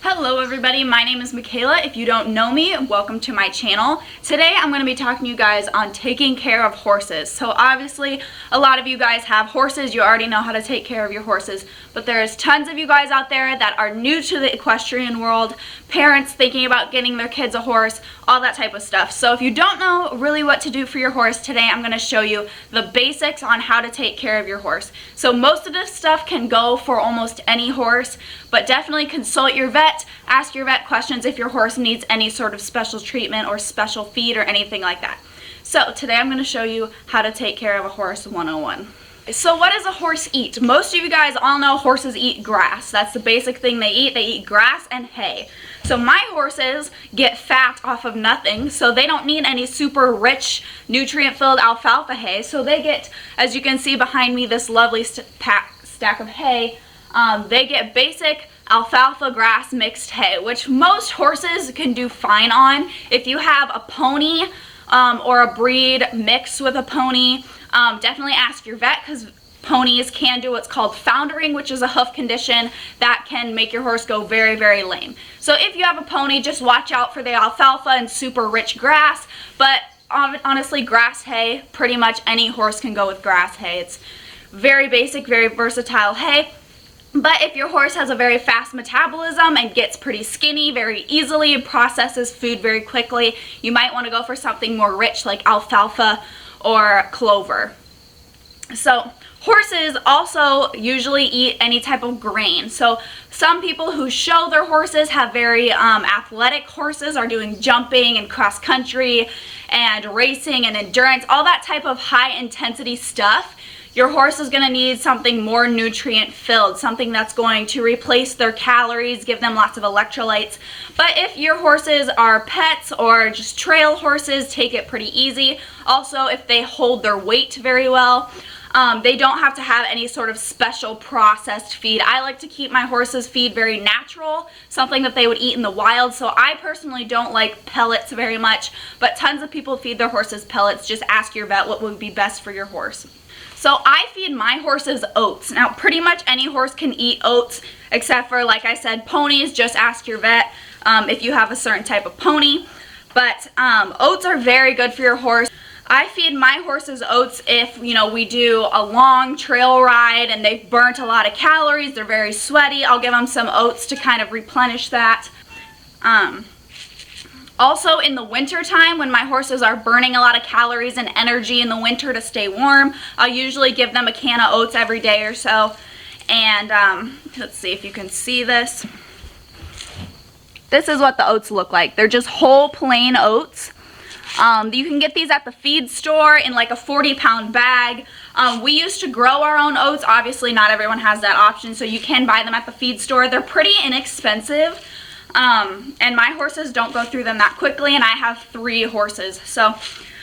Hello everybody, my name is Michaela. If you don't know me, welcome to my channel. Today I'm going to be talking to you guys on taking care of horses. So obviously a lot of you guys have horses, you already know how to take care of your horses, but there's tons of you guys out there that are new to the equestrian world, parents thinking about getting their kids a horse, all that type of stuff. So if you don't know really what to do for your horse, today I'm going to show you the basics on how to take care of your horse. So most of this stuff can go for almost any horse, but definitely consult your vet. Ask your vet questions if your horse needs any sort of special treatment or special feed or anything like that. So today I'm going to show you how to take care of a horse 101. So what does a horse eat? Most of you guys all know horses eat grass. That's the basic thing they eat. They eat grass and hay. So my horses get fat off of nothing, so they don't need any super rich nutrient-filled alfalfa hay. So they get, as you can see behind me, this lovely stack of hay. They get basic alfalfa grass mixed hay, which most horses can do fine on. If you have a pony or a breed mixed with a pony, definitely ask your vet, because ponies can do what's called foundering, which is a hoof condition that can make your horse go very, very lame. So if you have a pony, just watch out for the alfalfa and super rich grass, but honestly, grass hay, pretty much any horse can go with grass hay. It's very basic, very versatile hay. But if your horse has a very fast metabolism and gets pretty skinny very easily and processes food very quickly, you might want to go for something more rich like alfalfa or clover. So horses also usually eat any type of grain. So some people who show their horses have very athletic horses, are doing jumping and cross country and racing and endurance, all that type of high intensity stuff. Your horse is going to need something more nutrient filled, something that's going to replace their calories, give them lots of electrolytes. But if your horses are pets or just trail horses, take it pretty easy. Also, if they hold their weight very well, they don't have to have any sort of special processed feed. I like to keep my horses' feed very natural, something that they would eat in the wild. So I personally don't like pellets very much, but tons of people feed their horses pellets. Just ask your vet what would be best for your horse. So I feed my horses oats. Now pretty much any horse can eat oats except for, like I said, ponies. Just ask your vet if you have a certain type of pony. But oats are very good for your horse. I feed my horses oats if, we do a long trail ride and they've burnt a lot of calories, they're very sweaty. I'll give them some oats to kind of replenish that. Also in the winter time, when my horses are burning a lot of calories and energy in the winter to stay warm, I'll usually give them a can of oats every day or so. And let's see if you can see this. This is what the oats look like. They're just whole plain oats. You can get these at the feed store in like a 40-pound bag. We used to grow our own oats. Obviously not everyone has that option, so you can buy them at the feed store. They're pretty inexpensive. And my horses don't go through them that quickly, and I have 3 horses, so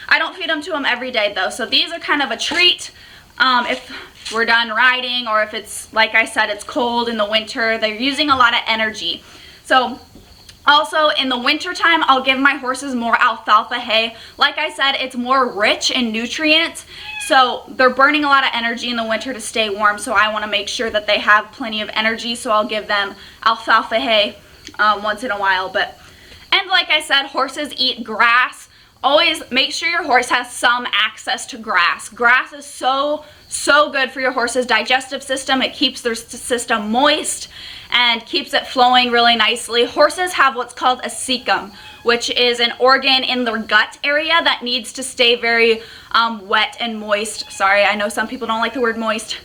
I don't feed them to them every day though. So these are kind of a treat if we're done riding, or if it's, like I said, it's cold in the winter. They're using a lot of energy. So also in the winter time, I'll give my horses more alfalfa hay. Like I said, it's more rich in nutrients, so they're burning a lot of energy in the winter to stay warm, so I want to make sure that they have plenty of energy, so I'll give them alfalfa hay once in a while. And like I said, horses eat grass. Always make sure your horse has some access to grass. Grass is so good for your horse's digestive system. It keeps their system moist and keeps it flowing really nicely. Horses have what's called a cecum, which is an organ in their gut area that needs to stay very wet and moist. Sorry, I know some people don't like the word moist.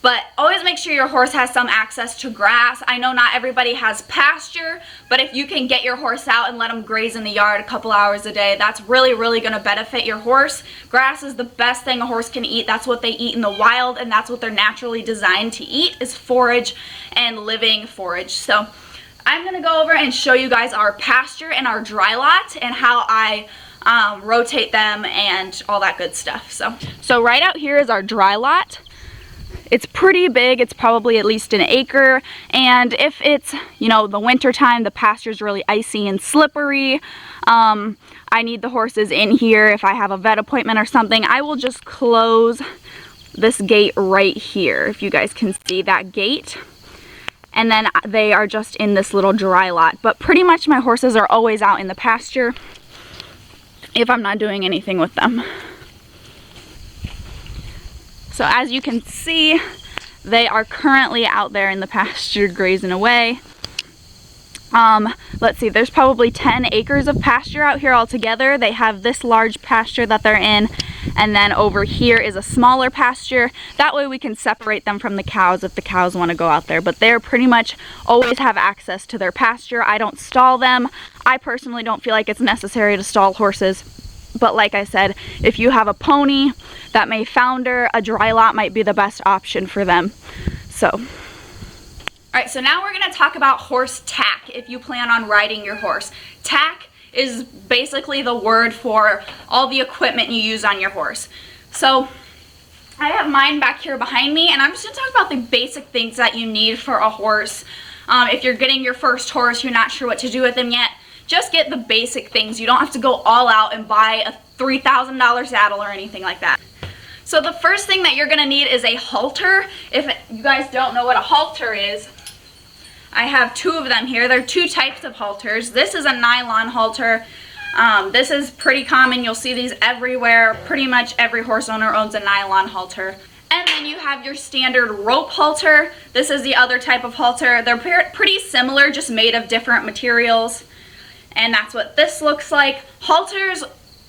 But always make sure your horse has some access to grass. I know not everybody has pasture, but if you can get your horse out and let them graze in the yard a couple hours a day, that's really, really going to benefit your horse. Grass is the best thing a horse can eat. That's what they eat in the wild, and that's what they're naturally designed to eat, is forage and living forage. So I'm going to go over and show you guys our pasture and our dry lot and how I rotate them and all that good stuff. So right out here is our dry lot. It's pretty big. It's probably at least an acre, and if it's, the winter time, the pasture's really icy and slippery, I need the horses in here. If I have a vet appointment or something, I will just close this gate right here, if you guys can see that gate. and then they are just in this little dry lot. But pretty much my horses are always out in the pasture if I'm not doing anything with them. So as you can see, they are currently out there in the pasture grazing away. Let's see, there's probably 10 acres of pasture out here altogether. They have this large pasture that they're in, and then over here is a smaller pasture. That way we can separate them from the cows if the cows want to go out there. But they're pretty much always have access to their pasture. I don't stall them. I personally don't feel like it's necessary to stall horses. But like I said, if you have a pony that may founder, a dry lot might be the best option for them. So. Alright, so now we're going to talk about horse tack if you plan on riding your horse. Tack is basically the word for all the equipment you use on your horse. So I have mine back here behind me, and I'm just going to talk about the basic things that you need for a horse. If you're getting your first horse, you're not sure what to do with him yet, just get the basic things. You don't have to go all out and buy a $3,000 saddle or anything like that. So the first thing that you're going to need is a halter. If you guys don't know what a halter is, I have two of them here. There are two types of halters. This is a nylon halter. This is pretty common. You'll see these everywhere. Pretty much every horse owner owns a nylon halter. And then you have your standard rope halter. This is the other type of halter. They're pretty similar, just made of different materials. And that's what this looks like. Halters,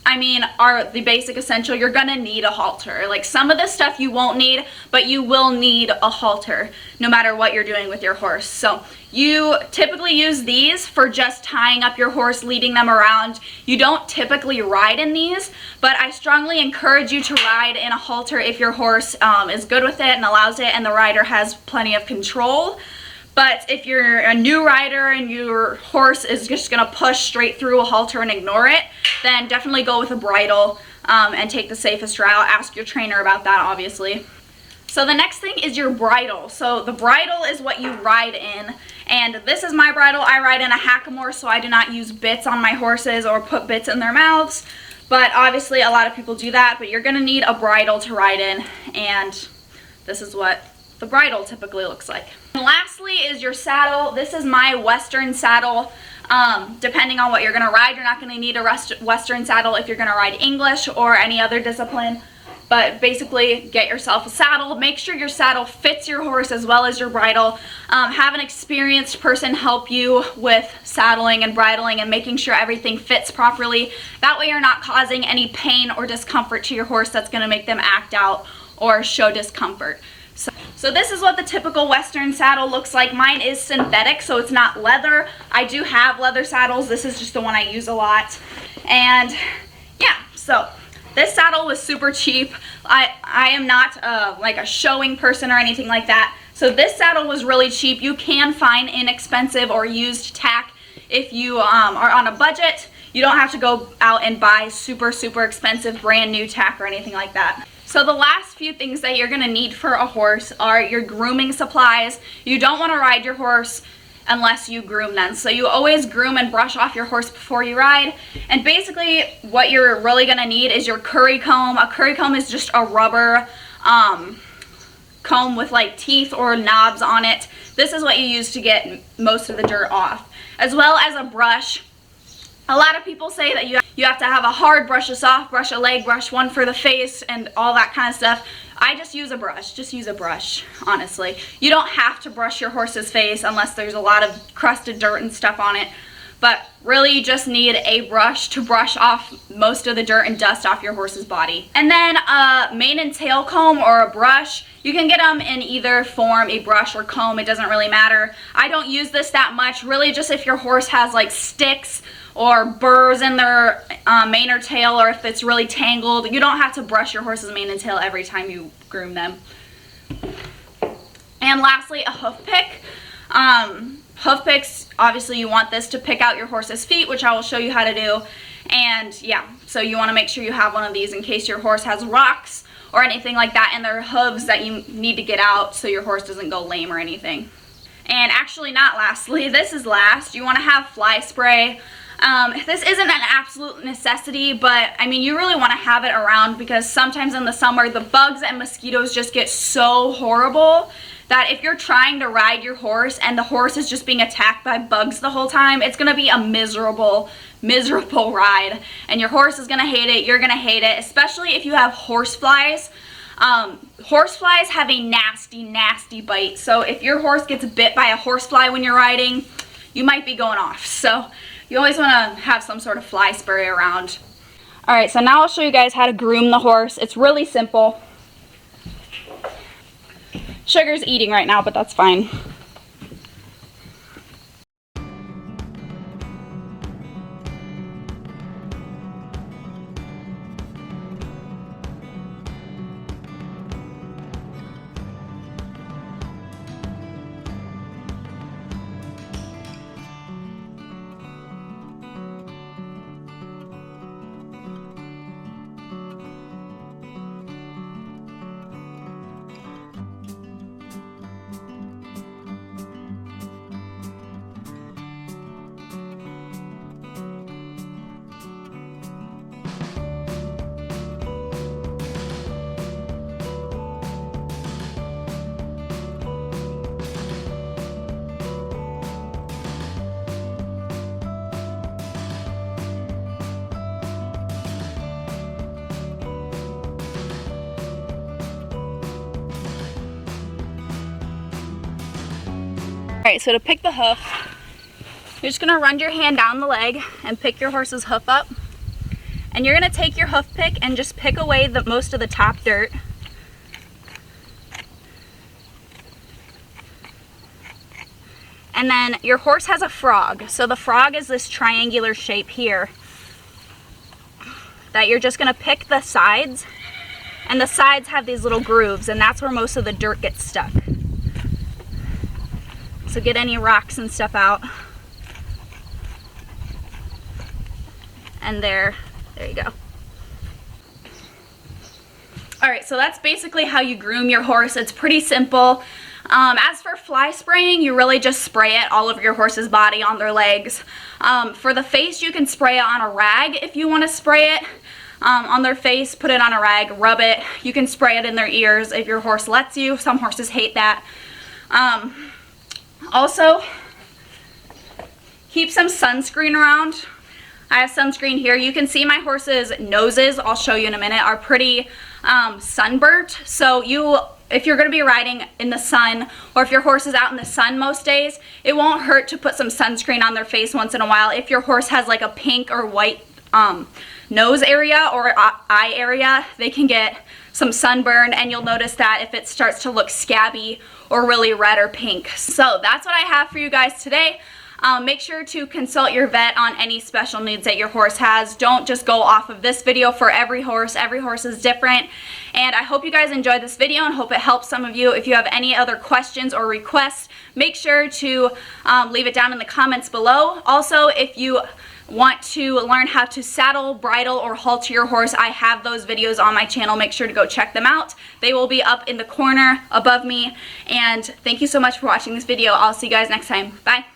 I mean, are the basic essential. You're gonna need a halter. Like, some of this stuff you won't need, but you will need a halter no matter what you're doing with your horse. So you typically use these for just tying up your horse, leading them around. You don't typically ride in these, but I strongly encourage you to ride in a halter if your horse is good with it and allows it and the rider has plenty of control. But if you're a new rider and your horse is just going to push straight through a halter and ignore it, then definitely go with a bridle and take the safest route. Ask your trainer about that, obviously. So the next thing is your bridle. So the bridle is what you ride in. And this is my bridle. I ride in a hackamore, so I do not use bits on my horses or put bits in their mouths. But obviously a lot of people do that. But you're going to need a bridle to ride in. And this is what the bridle typically looks like. And lastly is your saddle. This is my Western saddle. Depending on what you're going to ride, you're not going to need a Western saddle if you're going to ride English or any other discipline. But basically, get yourself a saddle. Make sure your saddle fits your horse as well as your bridle. Have an experienced person help you with saddling and bridling and making sure everything fits properly. That way you're not causing any pain or discomfort to your horse that's going to make them act out or show discomfort. So this is what the typical Western saddle looks like. Mine is synthetic, so it's not leather. I do have leather saddles. This is just the one I use a lot. And yeah, so this saddle was super cheap. I am not like a showing person or anything like that. So this saddle was really cheap. You can find inexpensive or used tack if you are on a budget. You don't have to go out and buy super expensive brand new tack or anything like that. So the last few things that you're going to need for a horse are your grooming supplies. You don't want to ride your horse unless you groom them. So you always groom and brush off your horse before you ride. And basically what you're really going to need is your curry comb. A curry comb is just a rubber comb with like teeth or knobs on it. This is what you use to get most of the dirt off. As well as a brush. A lot of people say that you have to have a hard brush, a soft brush, a leg brush, one for the face, and all that kind of stuff. I just use a brush. Just use a brush, honestly. You don't have to brush your horse's face unless there's a lot of crusted dirt and stuff on it. But really, you just need a brush to brush off most of the dirt and dust off your horse's body. And then a mane and tail comb or a brush. You can get them in either form, a brush or comb. It doesn't really matter. I don't use this that much. Really, just if your horse has like sticks or burrs in their mane or tail, or if it's really tangled. You don't have to brush your horse's mane and tail every time you groom them. And lastly, a hoof pick. Hoof picks, obviously you want this to pick out your horse's feet, which I will show you how to do. And yeah, so you want to make sure you have one of these in case your horse has rocks or anything like that in their hooves that you need to get out so your horse doesn't go lame or anything. And actually not lastly, this is last. You want to have fly spray. This isn't an absolute necessity, but I mean, you really want to have it around because sometimes in the summer, the bugs and mosquitoes just get so horrible that if you're trying to ride your horse and the horse is just being attacked by bugs the whole time, it's gonna be a miserable ride, and your horse is gonna hate it, you're gonna hate it, especially if you have horse flies. Horse flies have a nasty bite, so if your horse gets bit by a horse fly when you're riding, you might be going off. So you always want to have some sort of fly spray around. Alright, so now I'll show you guys how to groom the horse. It's really simple. Sugar's eating right now, but that's fine. Alright, so to pick the hoof, you're just going to run your hand down the leg and pick your horse's hoof up. And you're going to take your hoof pick and just pick away most of the top dirt. And then your horse has a frog. So the frog is this triangular shape here that you're just going to pick the sides. And the sides have these little grooves, and that's where most of the dirt gets stuck. So get any rocks and stuff out. And there you go. Alright, so that's basically how you groom your horse. It's pretty simple. As for fly spraying, you really just spray it all over your horse's body, on their legs. For the face, you can spray it on a rag if you want to spray it. On their face, put it on a rag, rub it. You can spray it in their ears if your horse lets you. Some horses hate that. Also, keep some sunscreen around. I have sunscreen here. You can see my horse's noses, I'll show you in a minute, are pretty sunburnt. So if you're going to be riding in the sun, or if your horse is out in the sun most days, it won't hurt to put some sunscreen on their face once in a while. If your horse has like a pink or white nose area or eye area, they can get some sunburn, and you'll notice that if it starts to look scabby or really red or pink. So that's what I have for you guys today. Make sure to consult your vet on any special needs that your horse has. Don't just go off of this video for every horse. Every horse is different. And I hope you guys enjoyed this video and hope it helps some of you. If you have any other questions or requests, make sure to leave it down in the comments below. Also, if you want to learn how to saddle, bridle, or halter your horse, I have those videos on my channel. Make sure to go check them out. They will be up in the corner above me. And thank you so much for watching this video. I'll see you guys next time. Bye.